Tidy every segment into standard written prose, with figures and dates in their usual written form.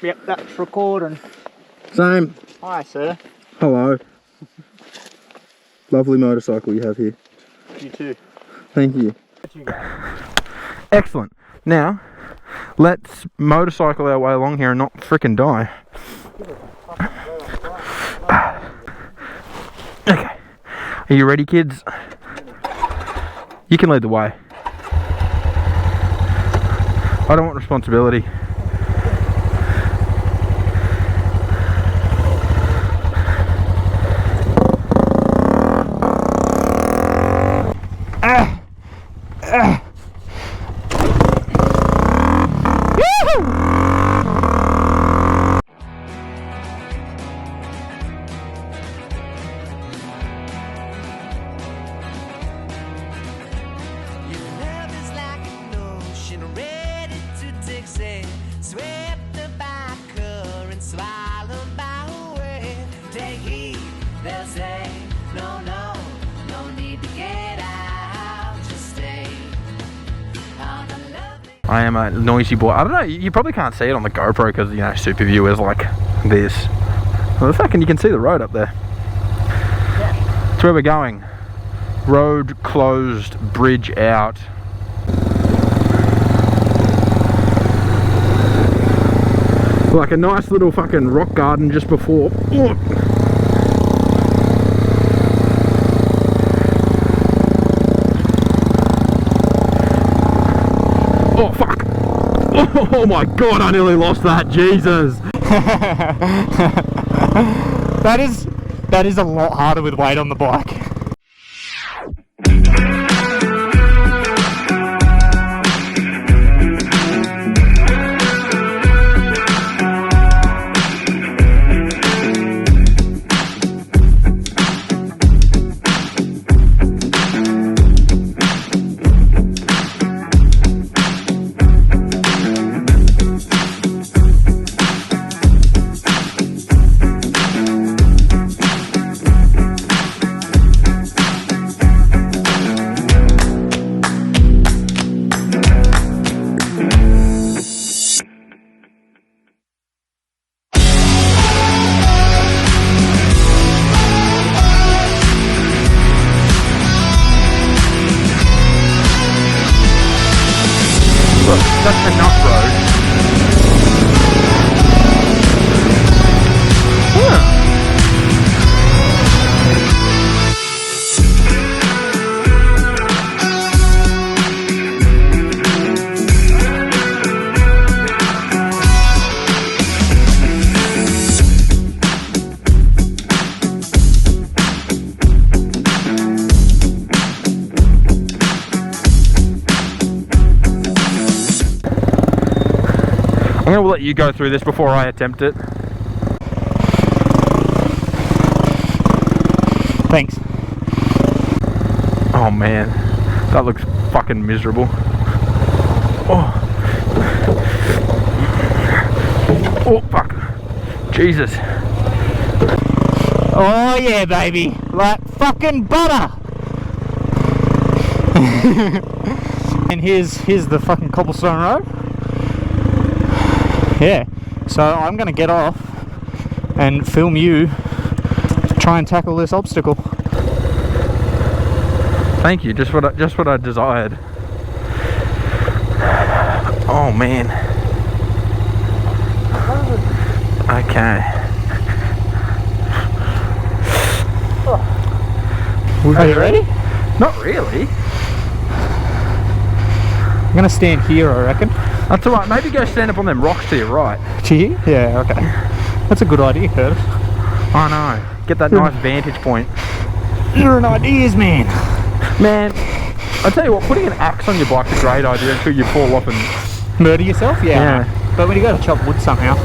Yep, that's recording. Same. Hi, sir. Hello. Lovely motorcycle you have here. You too. Thank you. Excellent. Now, let's motorcycle our way along here and not frickin' die. Okay. Are you ready, kids? You can lead the way. I don't want responsibility. I am a noisy boy. I don't know, you probably can't see it on the GoPro because, you know, super view is like this. Well, the fucking, you can see the road up there. Yeah. That's where we're going. Road closed, bridge out. Like a nice little fucking rock garden just before. Oh fuck! Oh my god, I nearly lost that, Jesus! that is a lot harder with weight on the bike. That's enough road. I'm going to let you go through this before I attempt it. Thanks. Oh man, that looks fucking miserable. Oh. Oh fuck. Jesus. Oh yeah, baby. Like fucking butter. And here's the fucking cobblestone road. Yeah, so I'm gonna get off and film you try and tackle this obstacle. Thank you, just what I desired. Oh man. Okay. Are you ready? Not really. I'm gonna stand here, I reckon. That's alright, maybe go stand up on them rocks to your right. To you? Yeah, okay. That's a good idea, Curtis. I know. Get that nice vantage point. You're an ideas man. Man, I tell you what, putting an axe on your bike's a great idea until you fall off and murder yourself? Yeah. But when you go to chop wood somehow.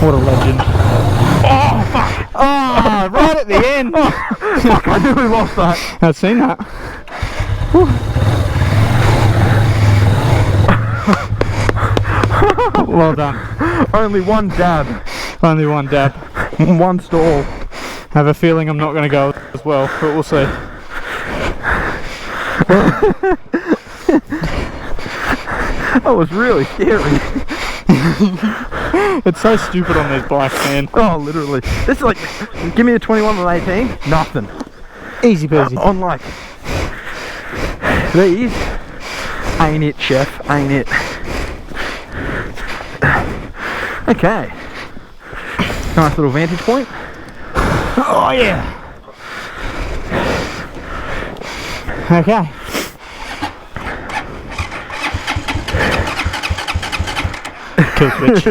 What a legend. Oh, fuck! Oh, right at the end! Oh, fuck, I nearly lost that. I've seen that. Well done. Only one dab. Only one dab. One stall. have a feeling I'm not going to go as well, but we'll see. That was really scary. It's so stupid on these bikes, man. Oh, literally. This is like, give me a 21 or 18, nothing. Easy peasy. On like these, ain't it, chef? Ain't it? Okay. Nice little vantage point. Oh yeah. Okay. Kill switch.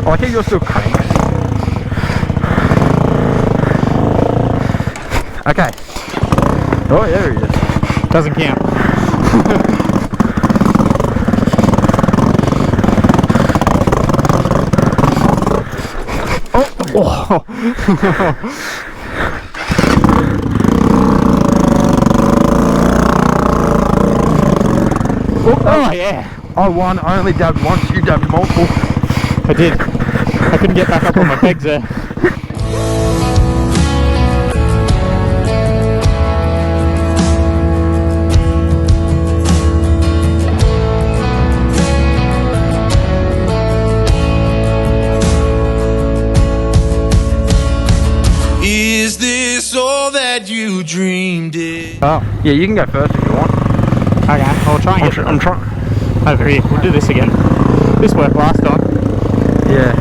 I think you're still cranks. Okay. Oh, there he is. Doesn't count. Oh. Oh yeah. I won. I only dubbed once. You dubbed multiple. I did. I couldn't get back up on my pegs there. Is this all that you dreamed it? Oh. Yeah, you can go first if you want. Okay, I'll try and get I'm trying. over here. We'll do this again. This worked last time. Yeah.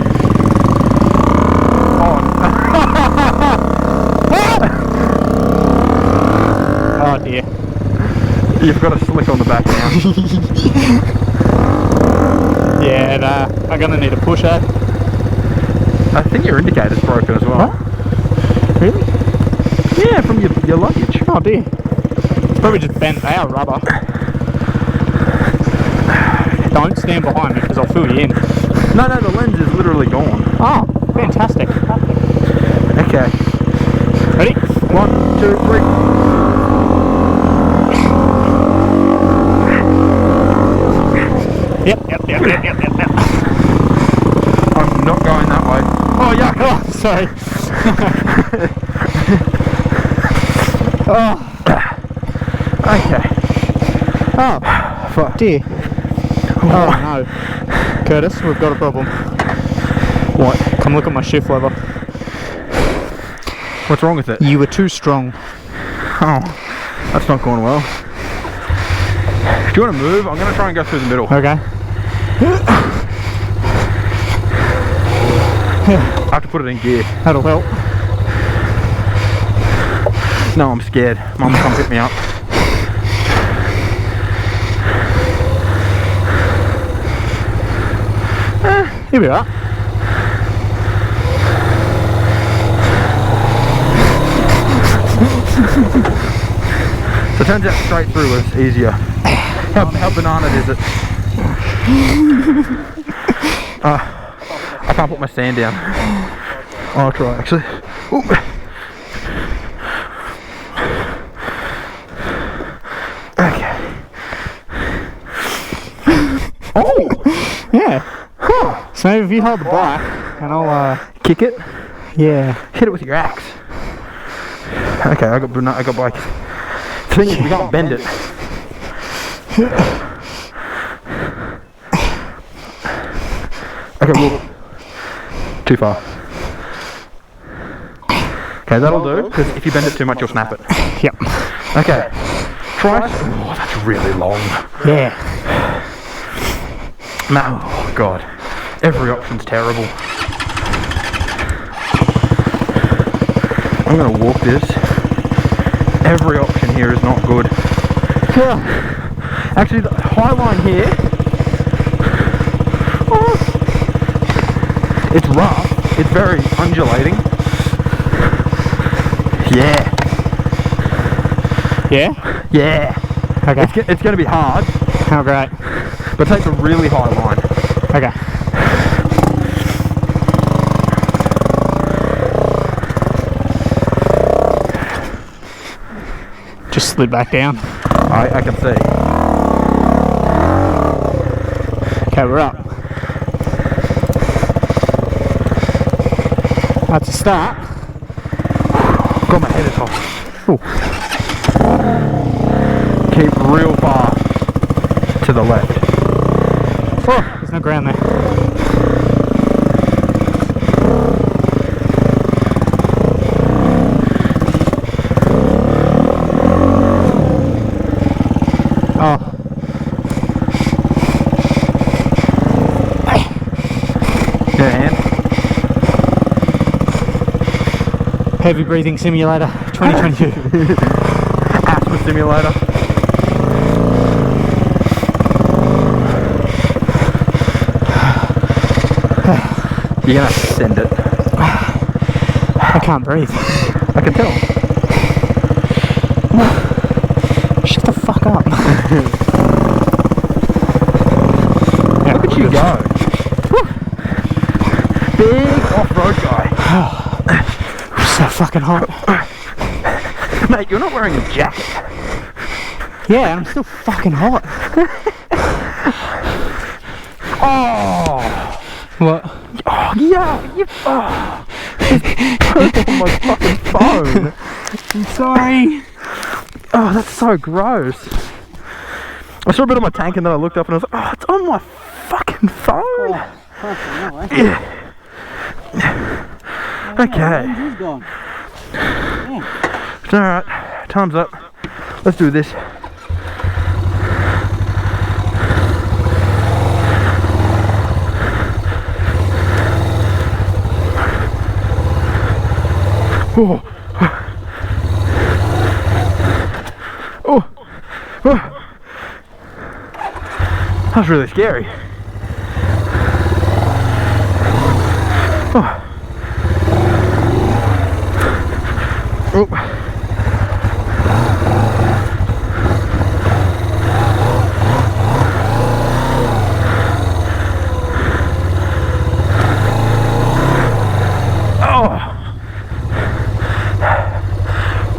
Oh dear. You've got a slick on the back now. Yeah, and I'm gonna need a pusher. I think your indicator's broken as well. What? Really? Yeah, from your luggage. Oh dear. It's probably just bent out rubber. Don't stand behind me because I'll fill you in. No, the lens is literally gone. Oh, fantastic. Okay. Ready? 1, 2, 3. Yep. I'm not going that way. Oh, yuck. Oh, sorry. Oh. Okay. Oh, Fuck. dear. Oh, no. Curtis, we've got a problem. What? Come look at my shift lever. What's wrong with it? You were too strong. Oh, that's not going well. Do you want to move? I'm going to try and go through the middle. Okay. I have to put it in gear. That'll help. No, I'm scared. Mum will come pick me up. Here we are. So it turns out straight through is easier. How banana is it? I can't put my stand down. I'll try actually. Ooh. Okay. Oh! Yeah. So if you hold the bike, and I'll Kick it. yeah. Hit it with your axe. Okay, I got bike. The thing is, we can't bend it. Okay, well, too far. Okay, that'll do, because if you bend it too much, you'll snap it. Yep. Okay, try. Oh, that's really long. Yeah. No, oh god, every option's terrible. I'm gonna walk this. Every option here is not good. Actually, the high line here, it's rough. It's very undulating. Yeah. Yeah? Yeah. Okay. It's going to be hard, Oh, great. but take a really high line. Okay. Just slid back down. I can see. Okay, we're up. That's a start. God, my head is hot. Ooh. Keep real far to the left. Oh, there's no ground there. Oh. Yeah, hand. Heavy breathing simulator 2022. Asthma simulator. You're gonna have to send it. I can't breathe. I can tell. Shut the fuck up. Yeah, look at you go. Big off-road guy. So fucking hot. Mate, you're not wearing a jacket. Yeah, and I'm still fucking hot. Oh! What? Oh, yeah! You, oh! It's poop on my fucking phone. I'm sorry. Oh, that's so gross. I saw a bit on my tank and then I looked up and I was like, oh, it's on my fucking phone. Oh, yeah. Okay. Alright, time's up. Let's do this. Oh. Oh. Oh. That was really scary. Oh. Oh.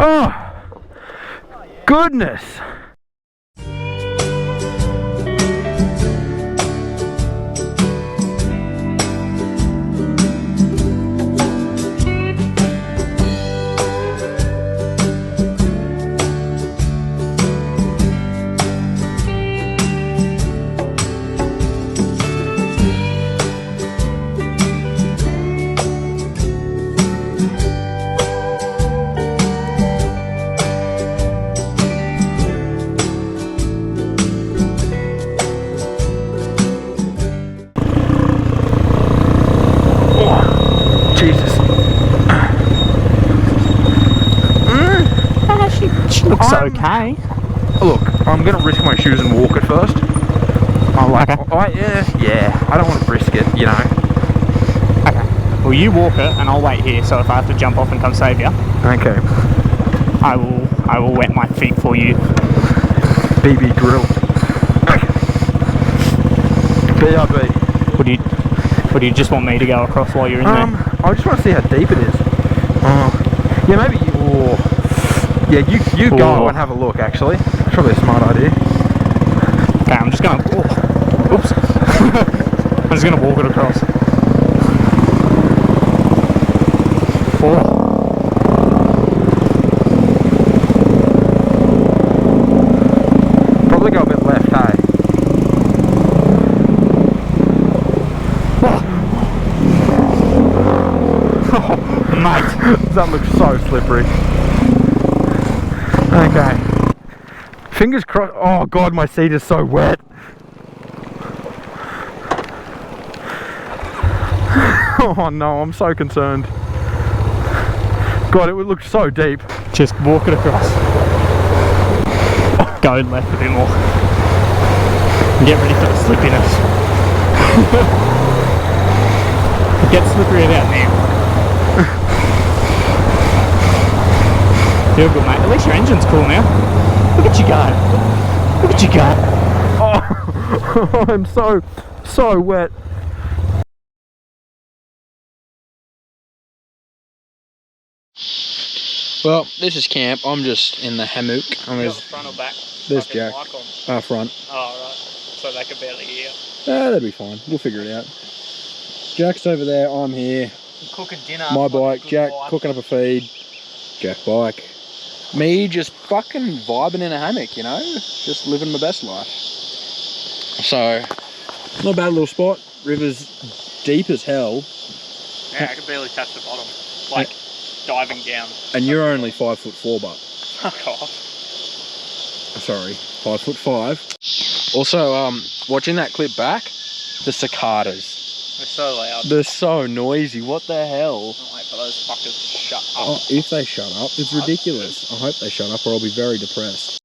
Oh, goodness. Looks okay. Look, I'm gonna risk my shoes and walk it first. Oh, okay. Yeah, I don't want to risk it, you know. Okay. Well, you walk it, and I'll wait here. So if I have to jump off and come save you, Okay. I will wet my feet for you. BB grill. BRB. Or do you just want me to go across while you're in there? I just want to see how deep it is. Yeah, maybe you. Oh. Yeah, you go and have a look. Actually, it's probably a smart idea. Okay, I'm just gonna. Oh, oops. I'm just gonna walk it across. Oh. Probably go a bit left, hey? Oh, mate. That looks so slippery. Okay. Fingers crossed. Oh god, my seat is so wet. Oh no, I'm so concerned. God, it would look so deep. Just walk it across. Go left a bit more. Get ready for the slippiness. It gets slippery about now. Feel good, mate. At least your engine's cool now. Look at you go. Look at you go. Oh, I'm so wet. Well, this is camp. I'm just in the hammock. Front or back? There's Jack. Front. Oh, right. So they could barely hear. That'll be fine. We'll figure it out. Jack's over there. I'm here. Cooking dinner. My bike. Jack cooking up a feed. Jack bike. Me just fucking vibing in a hammock, you know? Just living my best life. So, not a bad little spot. River's deep as hell. Yeah, I can barely touch the bottom. Like, diving down. And you're only 5'4", but... Fuck off. Sorry, 5'5". Also, watching that clip back, the cicadas. They're so loud. They're so noisy, what the hell? Can't wait for those fuckers to shut up. Oh, if they shut up, it's ridiculous. I hope they shut up or I'll be very depressed.